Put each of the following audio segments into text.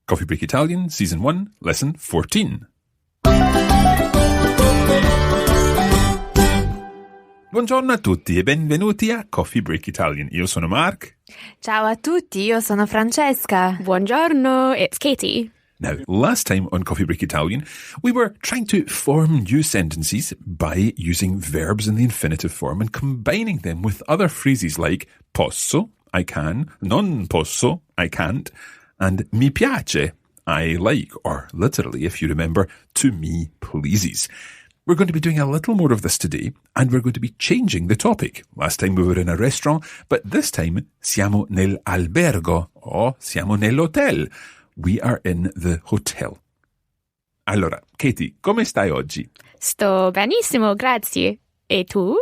Coffee Break Italian, Season 1, Lesson 14. Buongiorno a tutti e benvenuti a Coffee Break Italian. Io sono Mark. Ciao a tutti, io sono Francesca. Buongiorno, it's Katie. Now, last time on Coffee Break Italian, we were trying to form new sentences by using verbs in the infinitive form and combining them with other phrases like posso, I can, non posso, I can't, and mi piace, I like, or literally, if you remember, to me pleases. We're going to be doing a little more of this today, and we're going to be changing the topic. Last time we were in a restaurant, but this time siamo nell'albergo, or siamo nell'hotel. We are in the hotel. Allora, Katie, come stai oggi? Sto benissimo, grazie. E tu?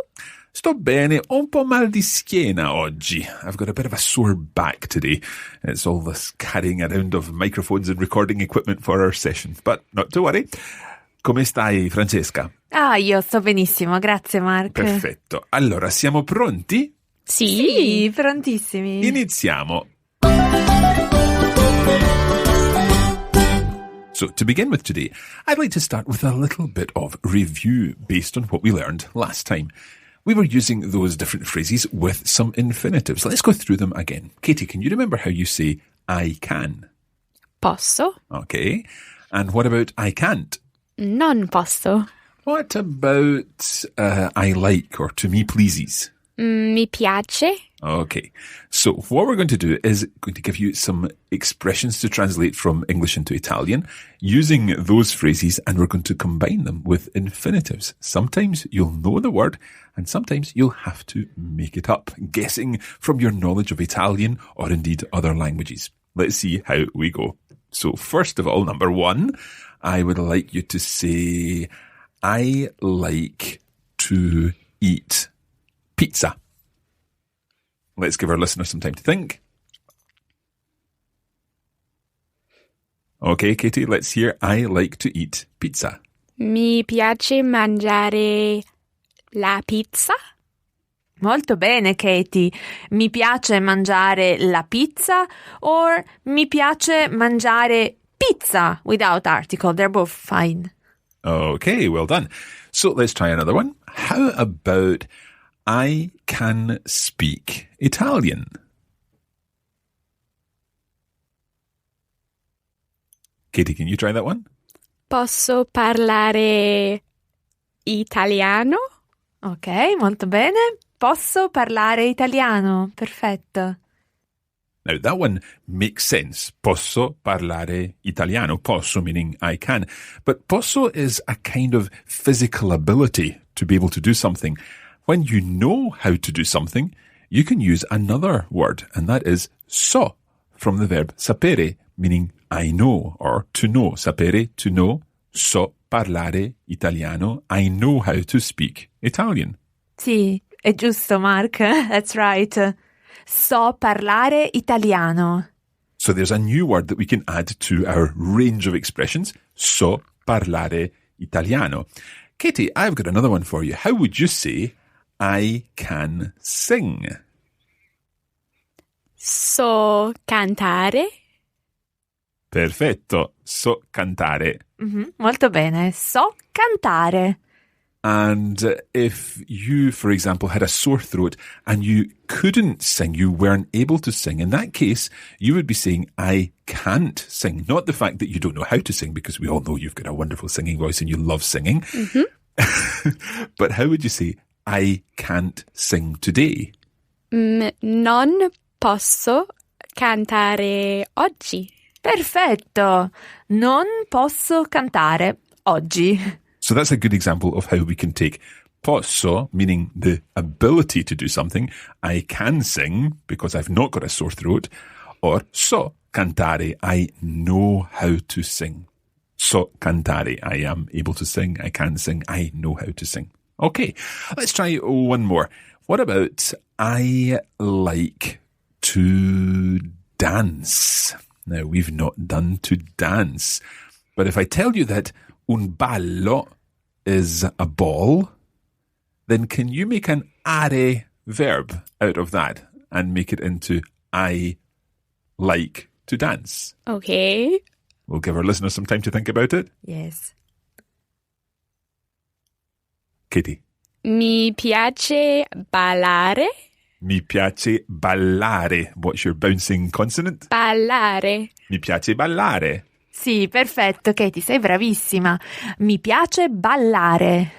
Sto bene, ho un po' mal di schiena oggi. I've got a bit of a sore back today. It's all this carrying around of microphones and recording equipment for our session. But not to worry. Come stai, Francesca? Io sto benissimo, grazie Mark. Perfetto. Allora, siamo pronti? Sì, prontissimi. Iniziamo. So, to begin with today, I'd like to start with a little bit of review based on what we learned last time. We were using those different phrases with some infinitives. Let's go through them again. Katie, can you remember how you say I can? Posso? Okay. And what about I can't? Non posso. What about I like or to me pleases? Mi piace? Okay. So what we're going to do is going to give you some expressions to translate from English into Italian using those phrases, and we're going to combine them with infinitives. Sometimes you'll know the word and sometimes you'll have to make it up, guessing from your knowledge of Italian or indeed other languages. Let's see how we go. So first of all, number 1, I would like you to say, I like to eat pizza. Let's give our listeners some time to think. Okay, Katie, let's hear I like to eat pizza. Mi piace mangiare la pizza? Molto bene, Katie. Mi piace mangiare la pizza or mi piace mangiare pizza without article. They're both fine. Okay, well done. So let's try another one. How about I can speak Italian? Katie, can you try that one? Posso parlare italiano? Ok, molto bene. Posso parlare italiano. Perfetto. Now, that one makes sense. Posso parlare italiano. Posso meaning I can. But posso is a kind of physical ability to be able to do something. When you know how to do something, you can use another word, and that is so, from the verb sapere, meaning I know, or to know. Sapere, to know. So parlare italiano. I know how to speak Italian. Sì, è giusto, Mark. That's right. So parlare italiano. So there's a new word that we can add to our range of expressions. So parlare italiano. Katie, I've got another one for you. How would you say I can sing? So cantare? Perfetto. So cantare. Molto bene. So cantare. And if you, for example, had a sore throat and you couldn't sing, you weren't able to sing, in that case, you would be saying, I can't sing. Not the fact that you don't know how to sing, because we all know you've got a wonderful singing voice and you love singing. Mm-hmm. But how would you say, I can't sing today? Non posso cantare oggi. Perfetto. Non posso cantare oggi. So that's a good example of how we can take posso, meaning the ability to do something. I can sing because I've not got a sore throat. Or so cantare, I know how to sing. So cantare, I am able to sing, I can sing, I know how to sing. Okay, let's try one more. What about I like to dance? Now, we've not done to dance. But if I tell you that un ballo is a ball, then can you make an are verb out of that and make it into I like to dance? Okay. We'll give our listeners some time to think about it. Yes. Katie. Mi piace ballare. Mi piace ballare. What's your bouncing consonant? Ballare. Mi piace ballare. Sì, perfetto, Katie, sei bravissima. Mi piace ballare.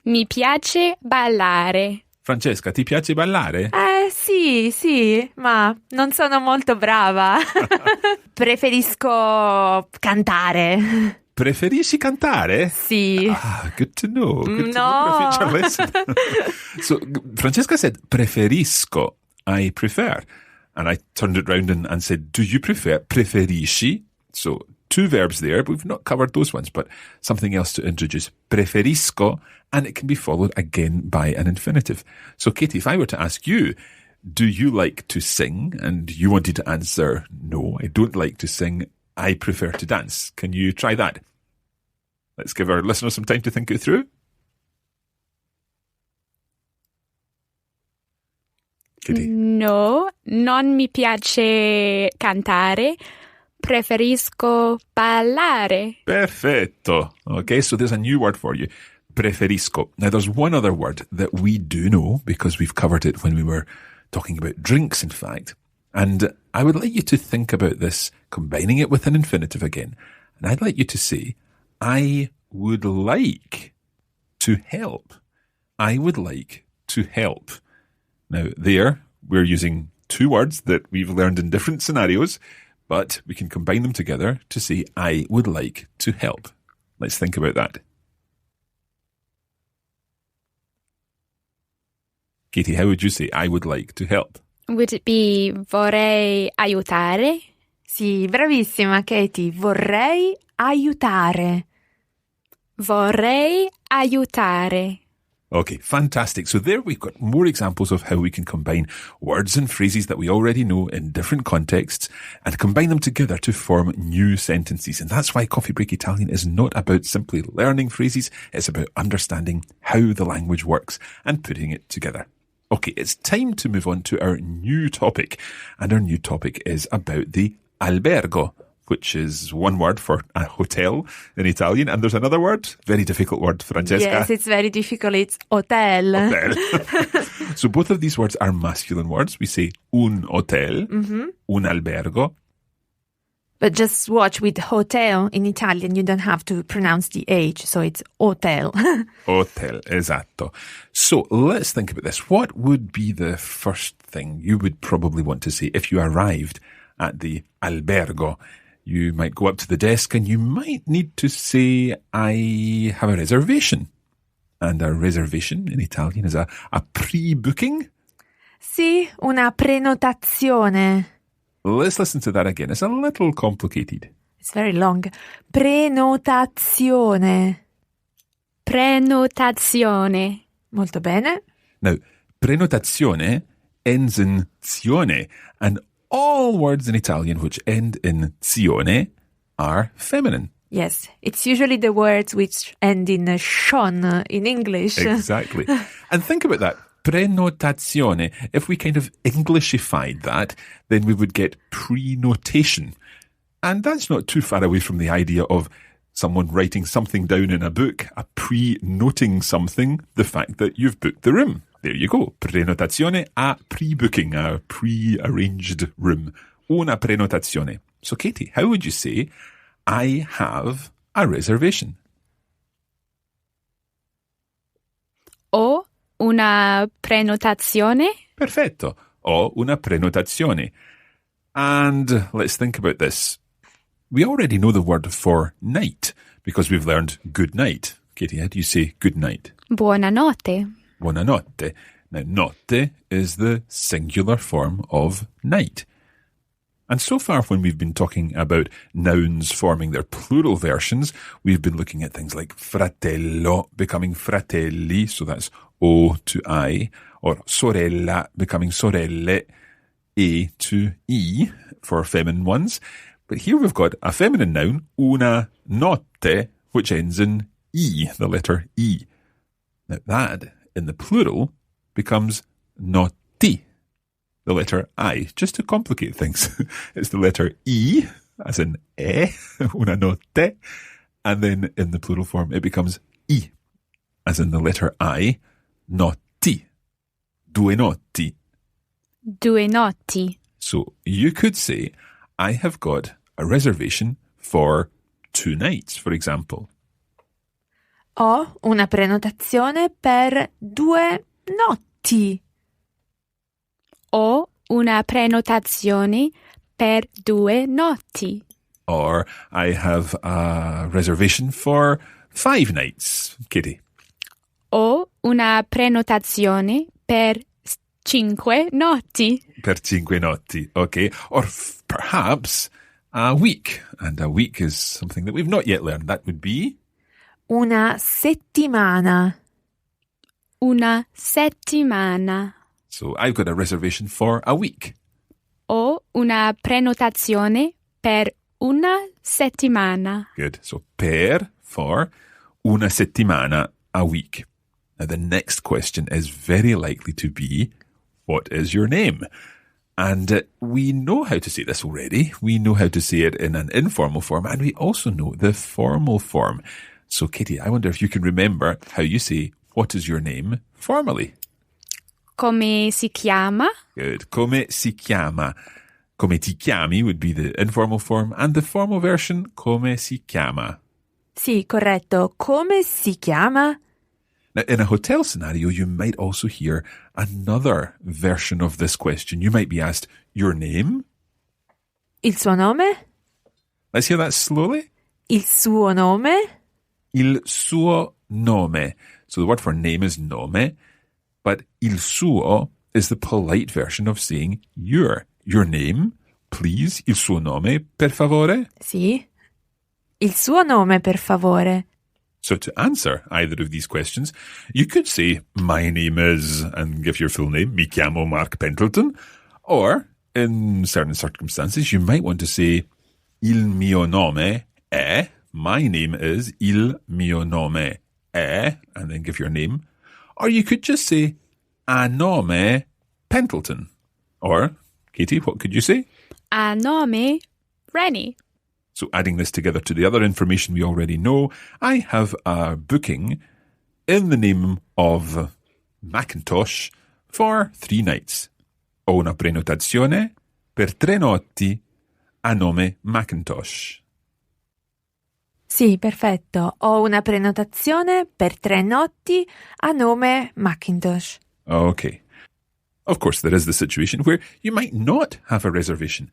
Mi piace ballare. Francesca, ti piace ballare? Sì, ma non sono molto brava. Preferisco cantare. Preferisci cantare? Sì. Ah, good to know. Good to No. know for a future lesson. So, Francesca said, preferisco. I prefer. And I turned it round and said, do you prefer? Preferisci. So, two verbs there, but we've not covered those ones, but something else to introduce. Preferisco, and it can be followed again by an infinitive. So, Katie, if I were to ask you, do you like to sing? And you wanted to answer, no, I don't like to sing. I prefer to dance. Can you try that? Let's give our listeners some time to think it through. Katie. No, non mi piace cantare. Preferisco ballare. Perfetto. Okay, so there's a new word for you. Preferisco. Now, there's one other word that we do know because we've covered it when we were talking about drinks, in fact. And I would like you to think about this, combining it with an infinitive again. And I'd like you to say, I would like to help. I would like to help. Now, there, we're using two words that we've learned in different scenarios, but we can combine them together to say, I would like to help. Let's think about that. Katie, how would you say, I would like to help? Would it be vorrei aiutare? Sì, bravissima, Katie. Vorrei aiutare. Vorrei aiutare. Okay, fantastic. So there we've got more examples of how we can combine words and phrases that we already know in different contexts and combine them together to form new sentences. And that's why Coffee Break Italian is not about simply learning phrases. It's about understanding how the language works and putting it together. Okay, it's time to move on to our new topic. And our new topic is about the albergo, which is one word for a hotel in Italian. And there's another word, very difficult word, Francesca. Yes, it's very difficult. It's hotel. Hotel. So both of these words are masculine words. We say un hotel, un albergo. But just watch, with hotel in Italian, you don't have to pronounce the H, so it's hotel. Hotel, esatto. So let's think about this. What would be the first thing you would probably want to say if you arrived at the albergo? You might go up to the desk and you might need to say, I have a reservation. And a reservation in Italian is a pre-booking. Sì, una prenotazione. Let's listen to that again. It's a little complicated. It's very long. Prenotazione. Prenotazione. Molto bene. Now, prenotazione ends in zione, and all words in Italian which end in zione are feminine. Yes, it's usually the words which end in shon in English. Exactly. And think about that. Prenotazione. If we kind of Englishified that, then we would get prenotation. And that's not too far away from the idea of someone writing something down in a book, a pre-noting something, the fact that you've booked the room. There you go. Prenotazione, a pre-booking, a pre-arranged room. Una prenotazione. So, Katie, how would you say, I have a reservation? Ho una prenotazione. Perfetto. Ho una prenotazione. And let's think about this. We already know the word for night because we've learned good night. Katie, how do you say good night? Buonanotte. Buonanotte. Now, notte is the singular form of night. And so far, when we've been talking about nouns forming their plural versions, we've been looking at things like fratello becoming fratelli, so that's O to I, or sorella becoming sorelle, A to E for feminine ones. But here we've got a feminine noun, una notte, which ends in E, the letter E. Now that, in the plural, becomes notti, the letter I. Just to complicate things, it's the letter E, as in una notte. And then in the plural form, it becomes I, as in the letter I, notti, due notti. Due notti. So you could say, I have got a reservation for 2 nights, for example. Ho una prenotazione per 2 notti. Ho una prenotazione per 2 notti. Or I have a reservation for 5 nights, Katie. Ho una prenotazione per 5 notti. Per 5 notti, okay. Or perhaps a week. And a week is something that we've not yet learned. That would be? Una settimana. Una settimana. So I've got a reservation for a week. Ho una prenotazione per una settimana. Good. So per, for, una settimana, a week. Now the next question is very likely to be, what is your name? And we know how to say this already. We know how to say it in an informal form, and we also know the formal form. So Katie, I wonder if you can remember how you say, what is your name formally? Come si chiama? Good. Come si chiama. Come ti chiami would be the informal form, and the formal version, come si chiama. Sì, corretto. Come si chiama? Now, in a hotel scenario, you might also hear another version of this question. You might be asked, your name? Il suo nome? Let's hear that slowly. Il suo nome? Il suo nome. So the word for name is nome, but il suo is the polite version of saying your name, please. Il suo nome, per favore. Sì. Il suo nome, per favore. So to answer either of these questions, you could say, my name is, and give your full name, mi chiamo Mark Pendleton. Or, in certain circumstances, you might want to say, il mio nome è, my name is, il mio nome è, and then give your name. Or you could just say, a nome Pendleton. Or, Katie, what could you say? A nome Rennie. So adding this together to the other information we already know, I have a booking in the name of Macintosh for 3 nights. Ho una prenotazione per 3 notti a nome Macintosh. Sì, perfetto. Ho una prenotazione per 3 notti a nome Macintosh. Okay. Of course, there is the situation where you might not have a reservation.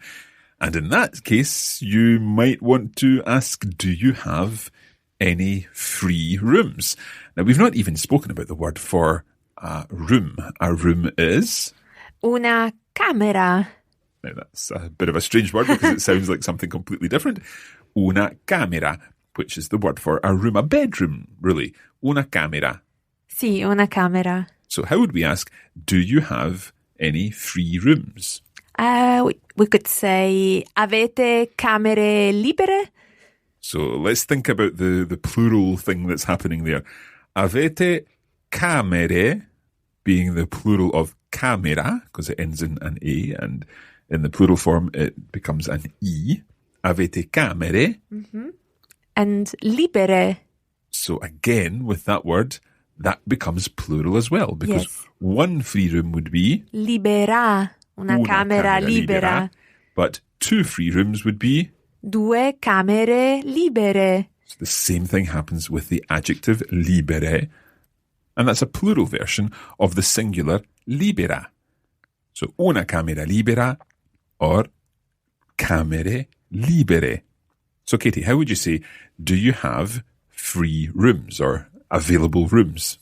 And in that case, you might want to ask, do you have any free rooms? Now, we've not even spoken about the word for a room. A room is? Una camera. Now, that's a bit of a strange word because it sounds like something completely different. Una camera, which is the word for a room, a bedroom, really. Una camera. Sì, una camera. So how would we ask, do you have any free rooms? We could say, avete camere libere? So let's think about the plural thing that's happening there. Avete camere, being the plural of camera, because it ends in an A, and in the plural form it becomes an E. Avete camere. Mm-hmm. And libere. So again, with that word, that becomes plural as well, because yes. One free room would be libera. Una camera libera. But 2 free rooms would be? 2 camere libere. So the same thing happens with the adjective libere. And that's a plural version of the singular libera. So una camera libera or camere libere. So Katie, how would you say, do you have free rooms or available rooms?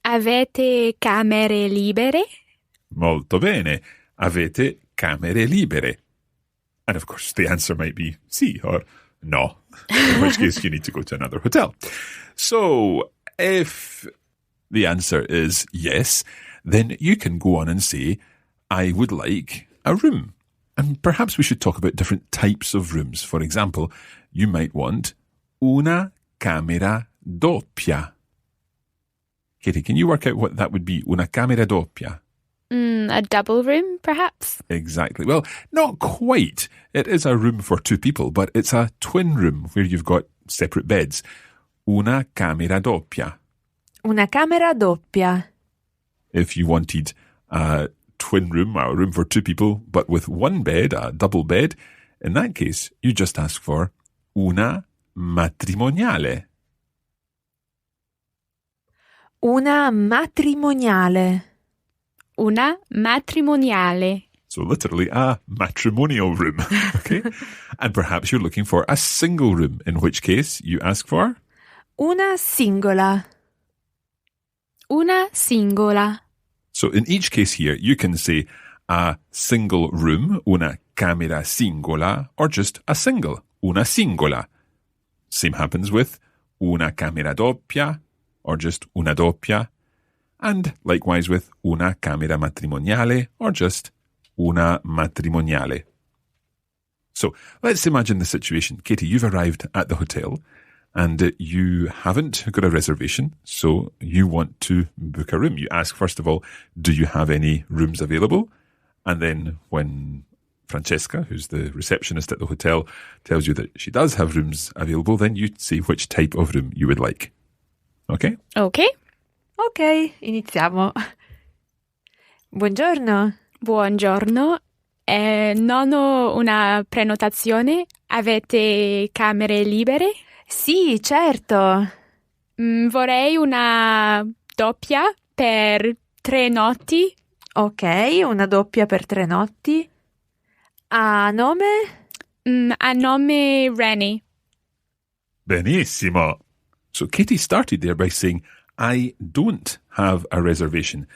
Avete camere libere? Molto bene. Avete camere libere. And of course, the answer might be sì or no, in which case you need to go to another hotel. So if the answer is yes, then you can go on and say, I would like a room. And perhaps we should talk about different types of rooms. For example, you might want una camera doppia. Katie, can you work out what that would be? Una camera doppia. A double room, perhaps? Exactly. Well, not quite. It is a room for two people, but it's a twin room where you've got separate beds. Una camera doppia. Una camera doppia. If you wanted a twin room, or a room for two people, but with one bed, a double bed, in that case, you just ask for una matrimoniale. Una matrimoniale. Una matrimoniale. So literally a matrimonial room. Okay? And perhaps you're looking for a single room, in which case you ask for Una singola. Una singola. So in each case here, you can say a single room, una camera singola, or just a single, una singola. Same happens with una camera doppia, or just una doppia. And likewise with una camera matrimoniale, or just una matrimoniale. So let's imagine the situation. Katie, you've arrived at the hotel and you haven't got a reservation, so you want to book a room. You ask, first of all, do you have any rooms available? And then when Francesca, who's the receptionist at the hotel, tells you that she does have rooms available, then you say which type of room you would like. Okay? Okay. Ok, iniziamo. Buongiorno. Buongiorno. Non ho una prenotazione. Avete camere libere? Sì, certo. Vorrei una doppia per 3 notti. Ok, una doppia per 3 notti. A nome? A nome Rennie. Benissimo. So Katie started there by saying, I don't have a reservation.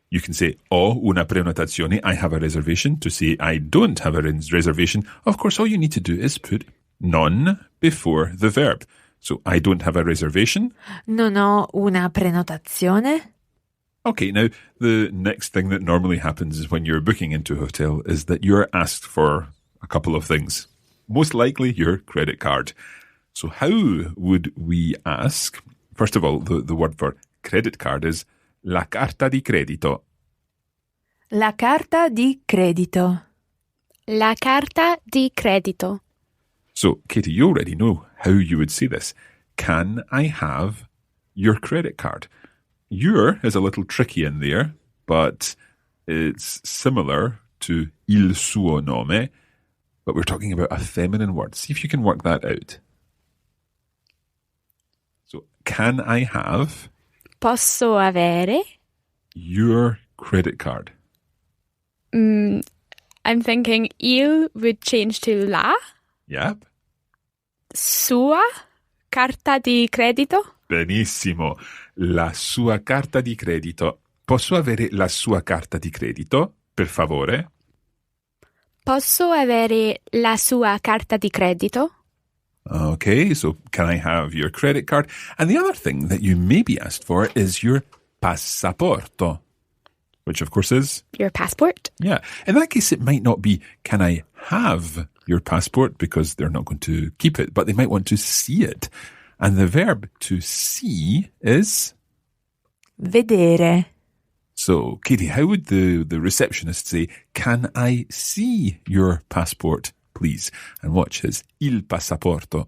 You can say, ho una prenotazione, I have a reservation. To say, I don't have a reservation, of course, all you need to do is put non before the verb. So, I don't have a reservation. Non ho una prenotazione. Okay, now, the next thing that normally happens is when you're booking into a hotel is that you're asked for a couple of things. Most likely, your credit card. So, how would we ask? First of all, the word for credit card is la carta di credito. La carta di credito. La carta di credito. So, Katie, you already know how you would say this. Can I have your credit card? Your is a little tricky in there, but it's similar to il suo nome, but we're talking about a feminine word. See if you can work that out. So, can I have Posso avere? your credit card? I'm thinking il would change to la. Yep. Sua carta di credito. Benissimo. La sua carta di credito. Posso avere la sua carta di credito, per favore? Posso avere la sua carta di credito? Okay, so can I have your credit card? And the other thing that you may be asked for is your passaporto, which of course is? Your passport. Yeah. In that case, it might not be, can I have your passport? Because they're not going to keep it, but they might want to see it. And the verb to see is? Vedere. So, Katie, how would the receptionist say, can I see your passport, please? And watch his il passaporto.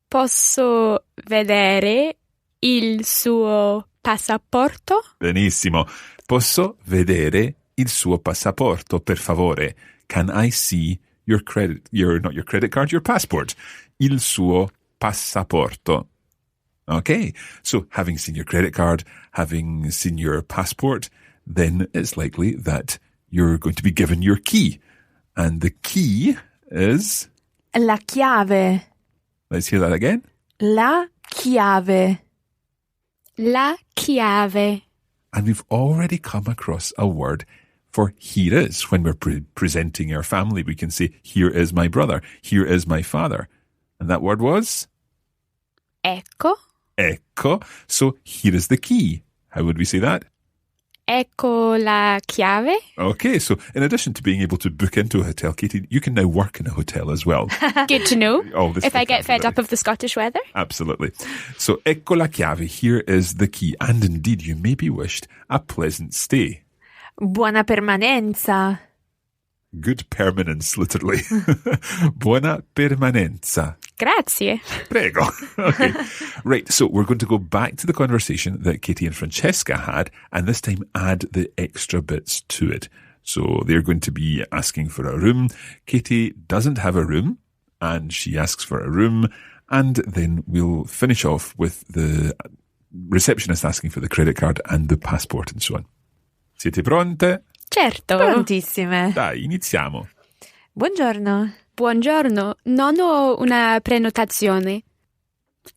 Posso vedere il suo passaporto? Benissimo. Posso vedere il suo passaporto, per favore? Can I see your not your credit card, your passport? Il suo passaporto. Okay, so having seen your credit card, having seen your passport, then it's likely that you're going to be given your key. And the key is? La chiave. Let's hear that again. La chiave. La chiave. And we've already come across a word for here is. When we're presenting our family, we can say, here is my brother, here is my father. And that word was? Ecco. Ecco. So here is the key. How would we say that? Ecco la chiave. Okay, so in addition to being able to book into a hotel, Katie, you can now work in a hotel as well. Good to know. If I get fed up of the Scottish weather. Absolutely. So, ecco la chiave, here is the key. And indeed, you may be wished a pleasant stay. Buona permanenza. Good permanence, literally. Buona permanenza. Grazie. Prego. Okay. Right, so we're going to go back to the conversation that Katie and Francesca had, and this time add the extra bits to it. So they're going to be asking for a room. Katie doesn't have a room, and she asks for a room, and then we'll finish off with the receptionist asking for the credit card and the passport and so on. Siete pronte? Certo. Prontissime. Dai, iniziamo. Buongiorno. Buongiorno, non ho una prenotazione.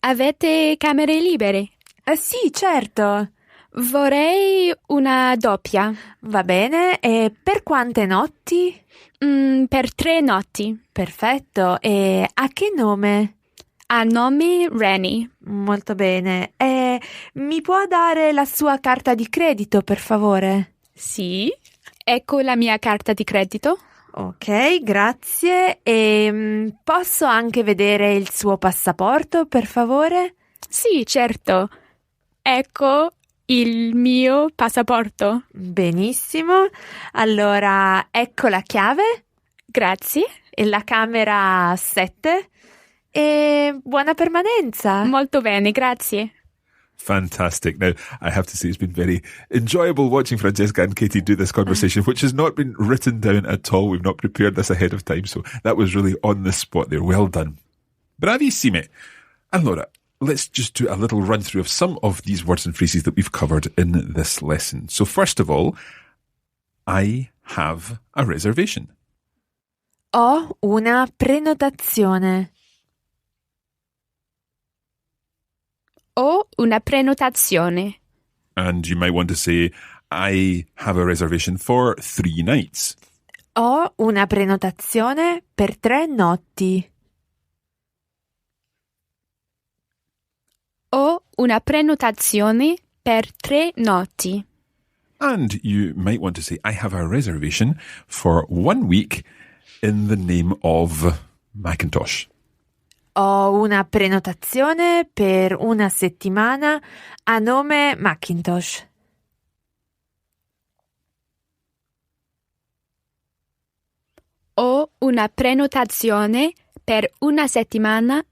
Avete camere libere? Sì, certo. Vorrei una doppia. Va bene. E per quante notti? Per 3 notti. Perfetto. E a che nome? A nome Reni. Molto bene. E mi può dare la sua carta di credito, per favore? Sì. Ecco la mia carta di credito. Ok, grazie. E posso anche vedere il suo passaporto, per favore? Sì, certo. Ecco il mio passaporto. Benissimo. Allora, ecco la chiave. Grazie. E la camera 7. E buona permanenza. Molto bene, grazie. Fantastic. Now, I have to say it's been very enjoyable watching Francesca and Katie do this conversation, which has not been written down at all. We've not prepared this ahead of time, so that was really on the spot there. Well done. Bravissime. Allora, let's just do a little run through of some of these words and phrases that we've covered in this lesson. So first of all, I have a reservation. Ho una prenotazione. Ho una prenotazione. And you might want to say, I have a reservation for 3 nights. Ho una prenotazione per 3 notti. Ho una prenotazione per 3 notti. And you might want to say, I have a reservation for 1 week in the name of Macintosh. Ho una prenotazione per 1 settimana a nome Macintosh. Ho una prenotazione per 1 settimana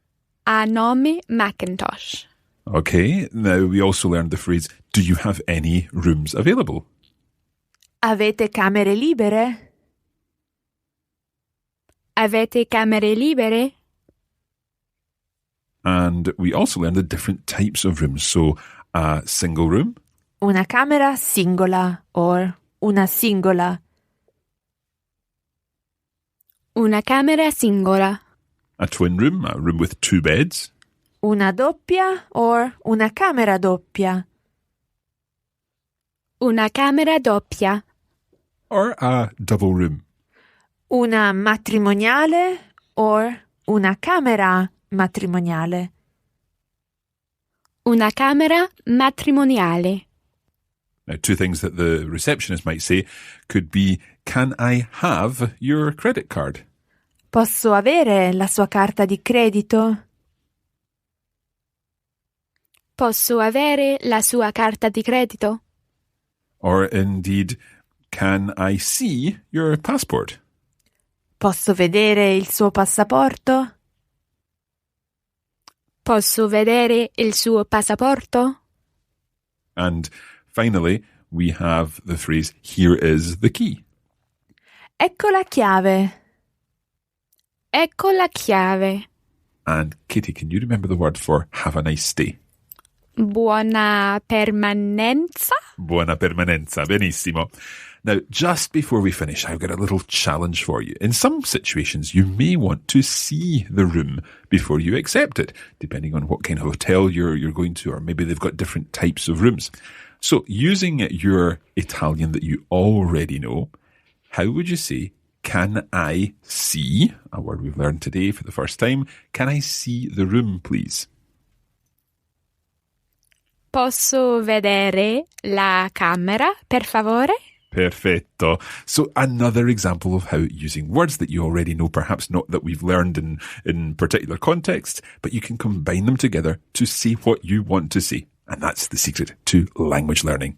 a nome Macintosh. Okay, now we also learned the phrase, do you have any rooms available? Avete camere libere? Avete camere libere? And we also learned the different types of rooms. So a single room, Una camera singola or una singola. Una camera singola. a twin room, a room with 2 beds, Una doppia or una camera doppia. Una camera doppia. or a double room. Una matrimoniale or una camera matrimoniale. Una camera matrimoniale. Now, 2 things that the receptionist might say could be, can I have your credit card? Posso avere la sua carta di credito? Posso avere la sua carta di credito? Or indeed, can I see your passport? Posso vedere il suo passaporto? Posso vedere il suo passaporto? And finally, we have the phrase, here is the key. Ecco la chiave. Ecco la chiave. And Kitty, can you remember the word for have a nice stay? Buona permanenza? Buona permanenza. Benissimo. Now, just before we finish, I've got a little challenge for you. In some situations, you may want to see the room before you accept it, depending on what kind of hotel you're going to, or maybe they've got different types of rooms. So, using your Italian that you already know, how would you say, can I see, a word we've learned today for the first time, can I see the room, please? Posso vedere la camera, per favore? Perfetto. So another example of how using words that you already know, perhaps not that we've learned in particular contexts, but you can combine them together to say what you want to say. And that's the secret to language learning.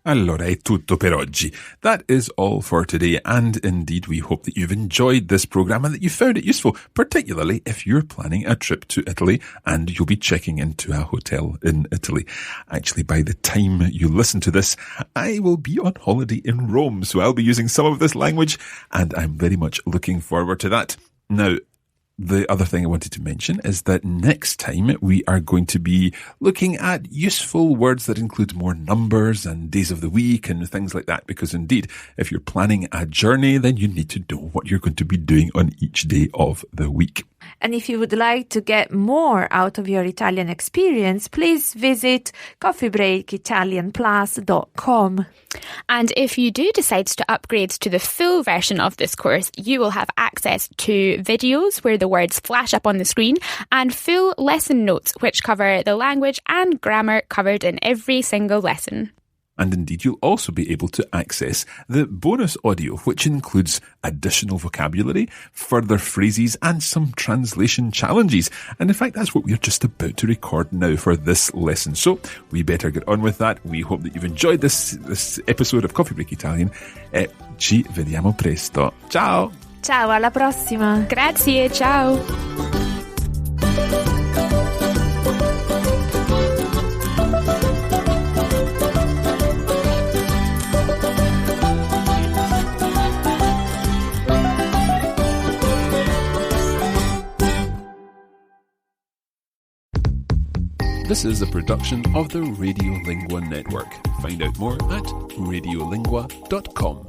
Allora è tutto per oggi. That is all for today, and indeed we hope that you've enjoyed this programme and that you found it useful, particularly if you're planning a trip to Italy and you'll be checking into a hotel in Italy. Actually, by the time you listen to this, I will be on holiday in Rome, so I'll be using some of this language, and I'm very much looking forward to that. Now, the other thing I wanted to mention is that next time we are going to be looking at useful words that include more numbers and days of the week and things like that, because indeed, if you're planning a journey, then you need to know what you're going to be doing on each day of the week. And if you would like to get more out of your Italian experience, please visit coffeebreakitalianplus.com. And if you do decide to upgrade to the full version of this course, you will have access to videos where the words flash up on the screen and full lesson notes which cover the language and grammar covered in every single lesson. And indeed, you'll also be able to access the bonus audio, which includes additional vocabulary, further phrases, and some translation challenges. And in fact, that's what we're just about to record now for this lesson. So we better get on with that. We hope that you've enjoyed this episode of Coffee Break Italian. Ci vediamo presto. Ciao! Ciao, alla prossima! Grazie, ciao! This is a production of the Radiolingua Network. Find out more at radiolingua.com.